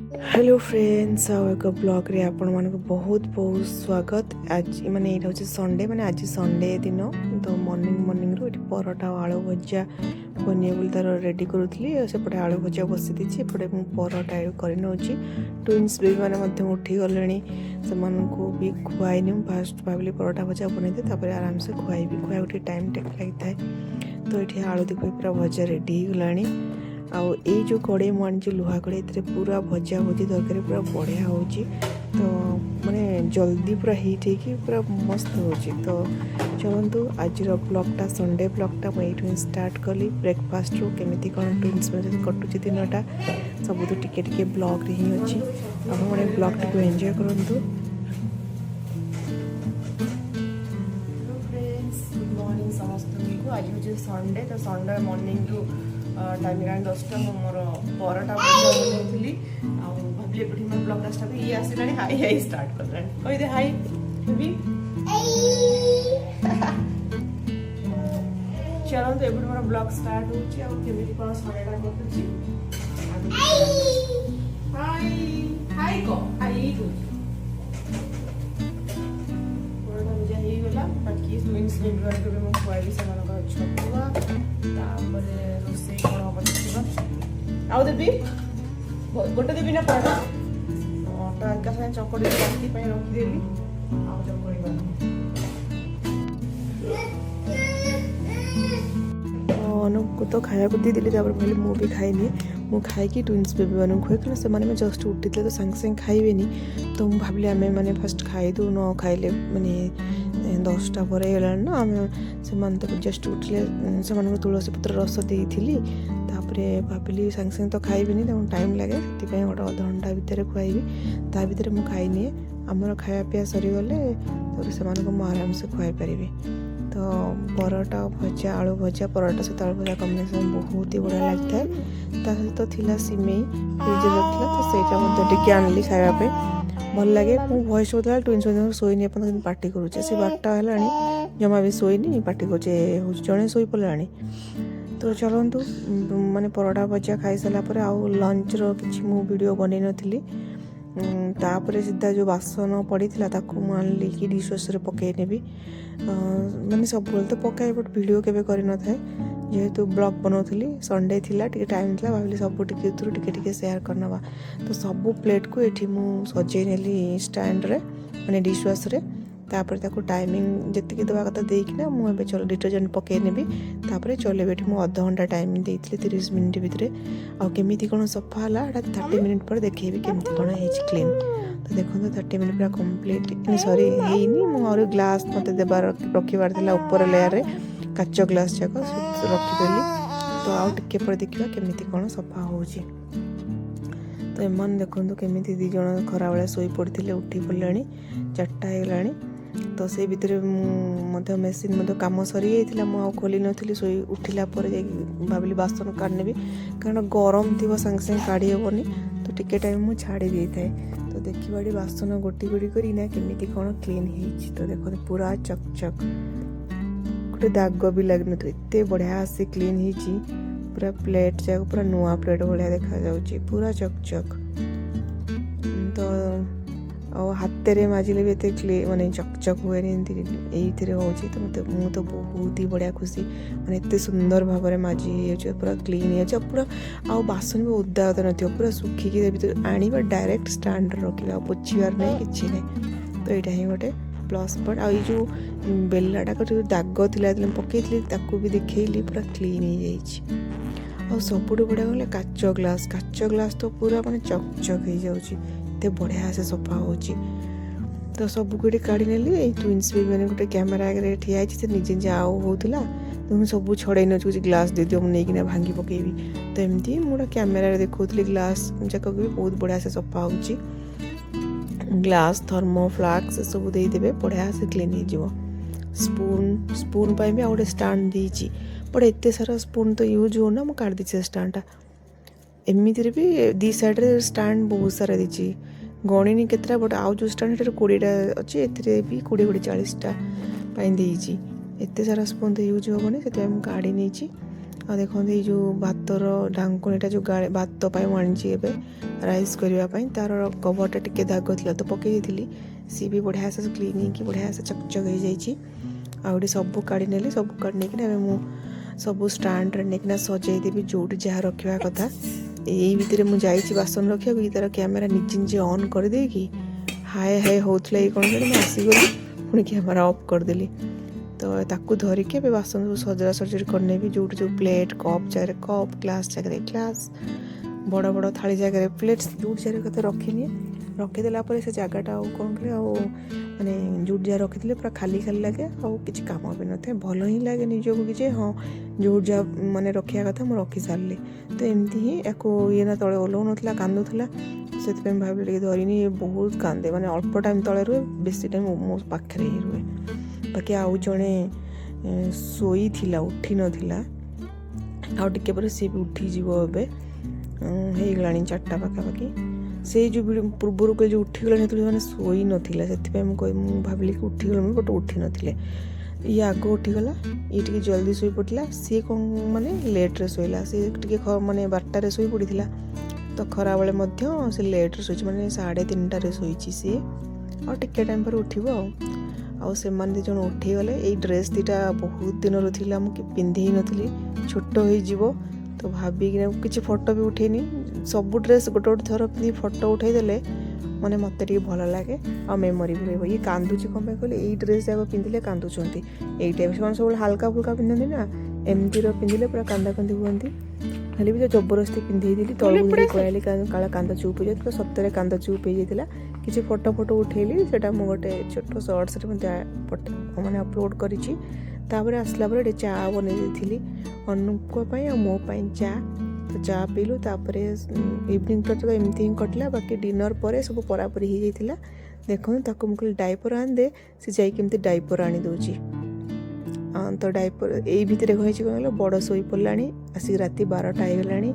Hello friends आउ एक blog रे आपण मानक बहुत बहुत स्वागत। आज माने ये हूँ संडे माने आज संडे दिन तो मॉर्निंग रू ये परोटा और आलू भजा बनिए बोली तार रेडी करूली सेपटे आलू भजा बसी देती एपटे मुझे परोटा कर ट्विन्स बेबी मैंने उठी गले से भी खुआईनी फास्ट भाविली परोटा भजा बनईदे आराम से खुआबी खुआ टाइम टेक लगी तो ये आलू दीप पूरा भजा रेडी हो गलानी। आउ ये जो कड़े मु आनी लुहा कड़े ये पूरा भजा भजी तरकारी पूरा बढ़िया हो तो माने जल्दी पूरा हिट हो पूरा मस्त हो तो चलतु आज ब्लॉगटा संडे ब्लॉगटा मुझे स्टार्ट कली ब्रेकफास्ट रू केमी कौन ट्विन्स कटुची दिनटा सब तो टिके ब्लॉग रे ही अच्छी मैंने ब्लॉग टी एंजॉय करूँ। आज हूँ संडे तो संडे मॉर्निंग रू टाइम है 10टा मोर परोटा भजा बनौली भाविली एपटी मोर ब्लॉग स्टार्ट ये आसला हाई हाई स्टार्ट कला कही दे हाई भी चलो तो एपटे मोर ब्लॉग स्टार्ट होमी कौन संडेटा कटुची हाई हाई को हाई परोटा भजा हो गला बाकी मीन्स मैं खुआबी से छतुआ रोसे कौन हम देखा आउ देवी गोटे देवी ना परोटा अटा एका साथ चकड़ी राति रखिदेली आउ चकड़ी को तो खाया देदेली भाई मुझे खाइनी मु खाई ट्विन्स बेबी मान खुए कहीं से जस्ट उठी तो सागे सागे खाइबेनी तो मुझे भाविली आम मैंने फास्ट खाईदू न खाइले माने 10टा पर ना आम से जस्ट उठिले से तुलसी पत्र रस देती भाविली सागे सागे तो खाइबेनी टाइम लगे से गोटे अध घंटा भितर खुआबी ता भर मुझे खाइनी आमर खाया पीया सरीगले से आराम से खुआई पारि तो परोटा भजा आलू भजा परोटा सहित आलू भजा कम्बिनेसन बहुत ही बढ़िया लगता है सहित थिला सिमेई फ्रिज रखा तो सहीटा आनली खायापे भल लगे मु भॉइस होता ट्विन्स शोनी अपन पार्टी करुचे से 12टा है जमा भी शोनी पार्टी करुचे जड़े शोई पड़ा तो चलतु माने परोटा भजा खाई सारापर आउ लंच रि वीडियो बनई नी तापर सीधा जो बासन पड़ी आनली कि डिश वाशर पकई नेबी माने सब तो पकाए बट वीडियो केबे करि न थाए जेहेतु ब्लॉग बनाऊली संडे थिला टिके टाइम थिला भाविली सब टिके शेयर करनवा तो सब प्लेट को एठी मु सजै नेली स्टैंड रे माने डिश वाश रे तापर ताको टाइमिंग जेतिकी दवा कथा देकिना मु एबे चल डिटर्जेंट पकई नेबी तापर चलेबे एठी मु आधा घंटा टाइम देइतली 30 मिनिट भितरे आ केमिति कोन सफा हला 30 मिनिट पर देखेबी केमिति कोन हेच क्लीन तो देखो 30 मिनिट पूरा कंप्लीट सॉरी हेनी मु और ग्लास मते देबार रखिबार थिला ऊपर लेयर रे काच ग्लास जाक रखिदेली तो आउ टिके पर देखिबा केमिति कोन सफा होउची तो एमान देखो केमिति दी जण खरा बेला सोई पड़थिले उठी पड़लानी 4टा हेलानी तो से भितर मध्य मेसीन मध्य काम सरी जाइथिला मु आ खोली नथिली सोई उठिला पर भाविली बासन काढनेबी कारण गरम थी संगे संगे काढ़ी हेबनी तो टिके टाइम मु छाड़ी देई थाए तो देखिबाड़ी बासन गोटी गोटी करी ना केमिति कोन क्लीन हेछि तो देखो पूरा चकचक गोटे दाग भी लग नते बढ़िया से क्लीन हेछि पूरा प्लेट जाक पूरा नुआ प्लेट भाया देखा जाउछि पूरा चकचक तो हाथ में माजिले भी एत माने चकचक हुए ये हो तो मत मु तो बहुत ही बढ़िया खुशी माने एत सुंदर भाव में माजी पूरा क्लीन हो पूरा आउ बासन भी ओदा ओदा न पूरा सुखिकी भर आने डायरेक्ट स्टैंड रखा पोचार नहीं कि नहीं तो यहाँ ही गोटे प्लस पॉइंट आ जो बेलाटा जो दाग थिला पकई भी देखली पूरा क्लीन हो जाए सबुठ बढ़िया गला काच ग्लास तो पूरा माने चकचक हो जाऊँगी एत बढ़िया से सफा हो तो सब गोटे काढ़ी नेली ट्विन्स बेबी मैंने गोटे कैमेरा आगे ठिया से निजे जाओ होता तो मुझे सब छड़े नचुची ग्लास दे दियो मुझे भांगी पकेबी तो एमती मुझे कैमेरा देखी ग्लास जाक भी बहुत बढ़िया से सफा हो ग्लास थर्मो फ्लास्क सब देदेवे बढ़िया से क्लीन हो स्पून भी आ गए स्टाण्ड देती बट एत सारा स्पून तो यूज हो ना मुझे काढ़ दी स्टाण्डटा एमती भी दी साइड रे स्टाण्ड बहुत सारा देती गणिनी केतटा बट आउ जो स्टाण्ड 20टा अच्छी ए भी 20-40टा देती एत सारा स्पून तो यूज हेनी से काढ़ी नहीं ଆଉ ଦେଖନ୍ତୁ ଏଇ ଯେଉଁ ଭାତର ଢାଙ୍କୁଣୀଟା ଯେଉଁ ଭାତ ପାଇଁ ମୁଁ ଆଣିଛି ଏବେ ରାଇସ୍ କରିବା ପାଇଁ, ତା'ର କଭରଟା ଟିକେ ଦାଗ ଥିଲା ତ ପକାଇ ଦେଇଥିଲି, ସିଏ ବି ବଢ଼ିଆ ସେ କ୍ଲିନ୍ ହେଇକି ବଢ଼ିଆ ସେ ଚକଚକ ହେଇଯାଇଛି। ଆଉ ଏଠି ସବୁ କାଢ଼ି ନେଲି, ସବୁ କାଢ଼ି ନେଇକିନା ଏବେ ମୁଁ ସବୁ ଷ୍ଟାଣ୍ଡରେ ନେଇକିନା ସଜେଇଦେବି ଯେଉଁଠି ଯାହା ରଖିବା କଥା। ଏଇ ଭିତରେ ମୁଁ ଯାଇଛି ବାସନ ରଖିବାକୁ, ତାର କ୍ୟାମେରା ନିଜେ ନିଜେ ଅନ୍ କରିଦେଇକି ହାଏ ହାଏ ହେଉଥିଲା। ଏଇ କ'ଣ ମୁଁ ଆସିଗଲି, ପୁଣି କ୍ୟାମେରା ଅଫ୍ କରିଦେଲି। ତ ତାକୁ ଧରିକି ଏବେ ବାସନ ସବୁ ସଜଡ଼ା ସଜଡ଼ି କରିନେବି, ଯେଉଁଠି ଯେଉଁ ପ୍ଲେଟ୍ କପ୍ ଜାଗାରେ କପ୍, ଗ୍ଲାସ୍ ଜାଗାରେ ଗ୍ଲାସ୍, ବଡ଼ ବଡ଼ ଥାଳି ଜାଗାରେ ପ୍ଲେଟ୍ସ, ଯେଉଁଠି ଜାଗାରେ କଥା ରଖିନିଏ। ରଖିଦେଲା ପରେ ସେ ଜାଗାଟା ଆଉ କ'ଣ କଲେ ଆଉ ମାନେ ଯେଉଁଠି ଯାହା ରଖିଥିଲେ ପୁରା ଖାଲି ଖାଲି ଲାଗେ, ଆଉ କିଛି କାମ ବି ନଥାଏ, ଭଲ ହିଁ ଲାଗେ ନିଜକୁ କି ଯେ ହଁ ଯେଉଁଠି ଯାହା ମାନେ ରଖିବା କଥା ମୁଁ ରଖି ସାରିଲି। ତ ଏମିତି ହିଁ ୟାକୁ ଇଏ ନା ତଳେ ଓହ୍ଲାଉନଥିଲା, କାନ୍ଦୁଥିଲା, ସେଥିପାଇଁ ଭାବିଲି ଟିକେ ଧରିନି। ବହୁତ କାନ୍ଦେ, ମାନେ ଅଳ୍ପ ଟାଇମ୍ ତଳେ ରୁହେ, ବେଶୀ ଟାଇମ୍ ମୋ ପାଖରେ ହିଁ ରୁହେ। ବାକି ଆଉ ଜଣେ ଶୋଇଥିଲା, ଉଠି ନଥିଲା, ଆଉ ଟିକେ ପରେ ସିଏ ବି ଉଠିଯିବ। ଏବେ ହେଇଗଲାଣି 4ଟା ପାଖାପାଖି। ସେଇ ଯେଉଁ ପୂର୍ବରୁ ଯେଉଁ ଉଠିଗଲାଣି ସେତେବେଳେ ମାନେ ଶୋଇ ନଥିଲା, ସେଥିପାଇଁ ମୁଁ ଭାବିଲି କି ଉଠିଗଲାଣି, ବଟ୍ ଉଠି ନଥିଲେ। ଇଏ ଆଗ ଉଠିଗଲା, ଇଏ ଟିକେ ଜଲ୍ଦି ଶୋଇପଡ଼ିଥିଲା। ସିଏ କ'ଣ ମାନେ ଲେଟ୍ରେ ଶୋଇଲା, ସିଏ ଟିକେ ମାନେ 12ଟାରେ ଶୋଇ ପଡ଼ିଥିଲା, ତ ଖରାବେଳେ ମଧ୍ୟ ସେ ଲେଟ୍ରେ ଶୋଇଛି, ମାନେ 3:30ରେ ଶୋଇଛି ସିଏ। ଆଉ ଟିକେ ଟାଇମ୍ ପରେ ଉଠିବ ଆଉ ସେମାନେ 2 ଜଣ ଉଠିଗଲେ। ଏଇ ଡ୍ରେସ୍ ଦୁଇଟା ବହୁତ ଦିନର ଥିଲା, ମୁଁ ପିନ୍ଧି ହିଁ ନଥିଲି, ଛୋଟ ହେଇଯିବ ତ ଭାବିକିନା କିଛି ଫଟୋ ବି ଉଠେଇନି। ସବୁ ଡ୍ରେସ୍ ଗୋଟେ ଥର ପିନ୍ଧି ଫଟୋ ଉଠାଇଦେଲେ ମାନେ ମୋତେ ଟିକେ ଭଲ ଲାଗେ, ଆଉ ମେମୋରି ବି ରହିବ। ଇଏ କାନ୍ଦୁଛି କ'ଣ ପାଇଁ କହିଲେ, ଏଇ ଡ୍ରେସ୍ ଯାକ ପିନ୍ଧିଲେ କାନ୍ଦୁଛନ୍ତି। ଏଇ ଟାଇପ୍ ସେମାନେ ସବୁବେଳେ ହାଲକା ଫୁଲକା ପିନ୍ଧନ୍ତି ନା, ଏମିତିର ପିନ୍ଧିଲେ ପୁରା କାନ୍ଦାକାନ୍ଦି ହୁଅନ୍ତି। ହେଲେ ବି ତ ଜବରଦସ୍ତି ପିନ୍ଧେଇଥିଲି, ତଳକୁ ନେଇ ପଳାଇଲି କାଳେ କାନ୍ଦ ଚୁପ୍ ହେଇଯାଇଥିଲା। ସତରେ କାନ୍ଦ ଚୁପ୍ ହେଇଯାଇଥିଲା। କିଛି ଫଟୋ ଉଠେଇଲି, ସେଇଟା ମୁଁ ଗୋଟେ ଛୋଟ ସର୍ଟସରେ ମାନେ ଅପଲୋଡ଼ କରିଛି। ତାପରେ ଆସିଲା ପରେ ଟିକେ ଚା ବନେଇ ଦେଇଥିଲି ଅନୁଙ୍କ ପାଇଁ ଆଉ ମୋ ପାଇଁ ଚା। ତ ଚା ପିଇଲୁ, ତାପରେ ଇଭିନିଂଟା ତ ଏମିତି ହିଁ କଟିଲା। ବାକି ଡିନର୍ ପରେ ସବୁ ପରାପରି ହେଇଯାଇଥିଲା। ଦେଖନ୍ତୁ ତାକୁ ମୁଁ କହିଲି ଡାଇପର୍ ଆଣିଦେ, ସେ ଯାଇକି ଏମିତି ଡାଇପର୍ ଆଣିଦେଉଛି। ତ ଡାଇପର୍ ଏଇ ଭିତରେ କହିଛି କ'ଣ କହିଲ, ବଡ଼ ଶୋଇ ପଡ଼ିଲାଣି, ଆସିକି ରାତି 12ଟା ହେଇଗଲାଣି।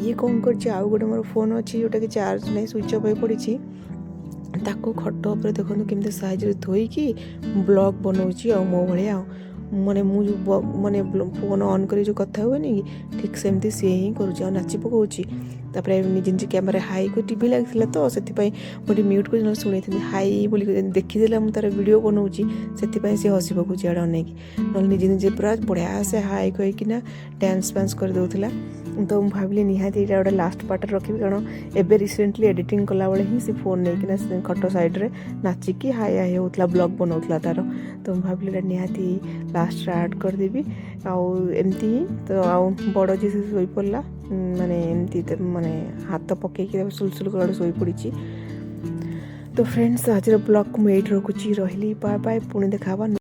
ଇଏ କ'ଣ କରିଛି, ଆଉ ଗୋଟେ ମୋର ଫୋନ୍ ଅଛି ଯେଉଁଟାକି ଚାର୍ଜ ନାହିଁ, ସୁଇଚ୍ ଅଫ୍ ହେଇ ପଡ଼ିଛି, ତାକୁ ଖଟ ଉପରେ ଦେଖନ୍ତୁ କେମିତି ସାଇଜ୍ରେ ଥୋଇକି ବ୍ଲଗ୍ ବନାଉଛି। ଆଉ ମୋ ଭଳିଆ ମାନେ ମୁଁ ଯେଉଁ ମାନେ ଫୋନ୍ ଅନ୍ କରି ଯେଉଁ କଥା ହୁଏନି କି, ଠିକ୍ ସେମିତି ସିଏ ହିଁ କରୁଛି, ଆଉ ନାଚି ପକାଉଛି। ତାପରେ ନିଜେ ନିଜେ କ୍ୟାମେରା ହାଇ କରି, ଟିଭି ଲାଗିଥିଲା ତ ସେଥିପାଇଁ ମୁଁ ଟିକେ ମ୍ୟୁଟ୍ କରି ଶୁଣେଇଥିଲି, ହାଇ ବୋଲି ଦେଖିଦେଲା ମୁଁ ତାର ଭିଡ଼ିଓ ବନାଉଛି, ସେଥିପାଇଁ ସେ ହସି ପକାଉଛି ଆଡ଼େ ଅନେଇକି। ନହେଲେ ନିଜେ ନିଜେ ପୁରା ବଢ଼ିଆ ସେ ହାଇ କହିକିନା ଡ୍ୟାନ୍ସ ଫ୍ୟାନ୍ସ କରିଦେଉଥିଲା। ତ ମୁଁ ଭାବିଲି ନିହାତି ଏଇଟା ଗୋଟେ ଲାଷ୍ଟ ପାର୍ଟରେ ରଖିବି, କାରଣ ଏବେ ରିସେଣ୍ଟଲି ଏଡ଼ିଟିଂ କଲାବେଳେ ହିଁ ସେ ଫୋନ୍ ନେଇକିନା ଖଟ ସାଇଡ଼୍ରେ ନାଚିକି ହାଇ ହେଉଥିଲା, ବ୍ଲଗ୍ ବନାଉଥିଲା ତା'ର। ତ ମୁଁ ଭାବିଲି ଏଇଟା ନିହାତି ଲାଷ୍ଟରେ ଆଡ଼୍ କରିଦେବି। ଆଉ ଏମିତି ହିଁ ତ ଆଉ ବଡ଼ ଝିଅ ସେ ଶୋଇପଡ଼ିଲା, ମାନେ ଏମିତି ମାନେ ହାତ ପକାଇକି ସୁଲସୁଲ କଲାବେଳେ ଶୋଇପଡ଼ିଛି। ତ ଫ୍ରେଣ୍ଡସ୍, ଆଜିର ବ୍ଲଗ୍କୁ ମୁଁ ଏଇଠି ରଖୁଛି। ରହିଲି, ବାଏ ବାଏ, ପୁଣି ଦେଖା ହେବା।